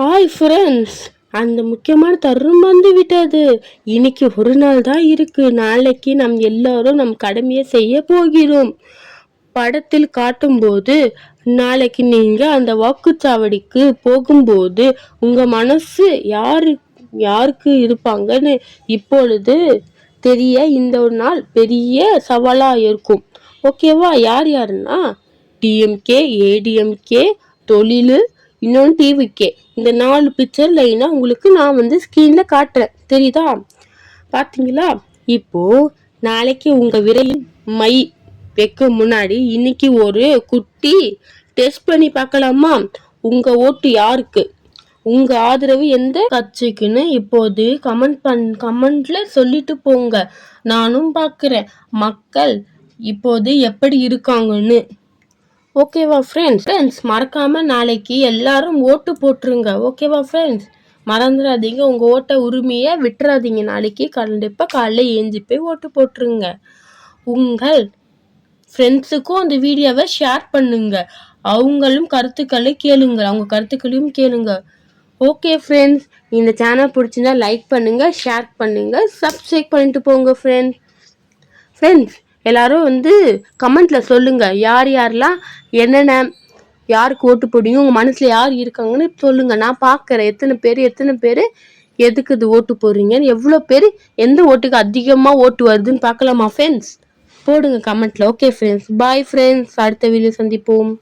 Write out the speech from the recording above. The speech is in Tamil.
ஹாய் ஃப்ரெண்ட்ஸ், அந்த முக்கியமான தருணம் வந்து விட்டது. இன்னைக்கு ஒரு நாள் தான் இருக்கு. நாளைக்கு நம் எல்லாரும் நம் கடமையை செய்ய போகிறோம். படத்தில் காட்டும்போது நாளைக்கு நீங்க அந்த வாக்குச்சாவடிக்கு போகும்போது உங்க மனசு யாருக்கு இருப்பாங்கன்னு இப்பொழுது தெரிய இந்த ஒரு நாள் பெரிய சவாலா இருக்கும். ஓகேவா? யாருன்னா டிஎம்கே, ஏடிஎம்கே, தொழில், இன்னொன்று டிவிகே. இந்த 4 பிக்சர் லைனா உங்களுக்கு நான் வந்து ஸ்கிரீன்ல காட்டுறேன். தெரியுதா? பாத்தீங்களா? இப்போ நாளைக்கு உங்க விரலில் மை வைக்க முன்னாடி இன்னைக்கு ஒரு குட்டி டெஸ்ட் பண்ணி பார்க்கலாமா? உங்க ஓட்டு யாருக்கு, உங்க ஆதரவு எந்த கட்சிக்குன்னு இப்போது கமெண்ட்ல சொல்லிட்டு போங்க. நானும் பார்க்கிறேன் மக்கள் இப்போது எப்படி இருக்காங்கன்னு. ஓகேவா ஃப்ரெண்ட்ஸ், மறக்காம நாளைக்கு எல்லாரும் ஓட்டு போட்டுருங்க. ஓகேவா ஃப்ரெண்ட்ஸ்? மறந்துடாதீங்க, உங்க ஓட்ட உரிமையை விட்டுறாதீங்க. நாளைக்கு கண்டிப்பா காலைல ஏஞ்சி போய் ஓட்டு போட்டுருங்க. உங்கள் ஃப்ரெண்ட்ஸுக்கும் அந்த வீடியோவை ஷேர் பண்ணுங்க. அவங்களும் கருத்துக்களை கேளுங்க, அவங்க கருத்துக்களையும் கேளுங்க. ஓகே ஃப்ரெண்ட்ஸ், இந்த சேனல் பிடிச்சிருந்தா லைக் பண்ணுங்க, ஷேர் பண்ணுங்க, சப்ஸ்கிரைப் பண்ணிட்டு போங்க ஃப்ரெண்ட்ஸ். எல்லாரும் வந்து கமெண்ட்ல சொல்லுங்க, யாரெல்லாம் என்னென்ன யாருக்கு ஓட்டு போடுவீங்க, உங்க மனசுல யார் இருக்காங்கன்னு சொல்லுங்க. நான் பார்க்குறேன் எத்தனை பேர் எதுக்கு இது ஓட்டு போடுறீங்கன்னு, எவ்வளோ பேர் எந்த ஓட்டுக்கு அதிகமாக ஓட்டு வருதுன்னு பார்க்கலாமா ஃப்ரெண்ட்ஸ்? போடுங்க கமெண்ட்ல. ஓகே ஃப்ரெண்ட்ஸ், பாய் ஃப்ரெண்ட்ஸ், அடுத்த வீடியோ சந்திப்போம்.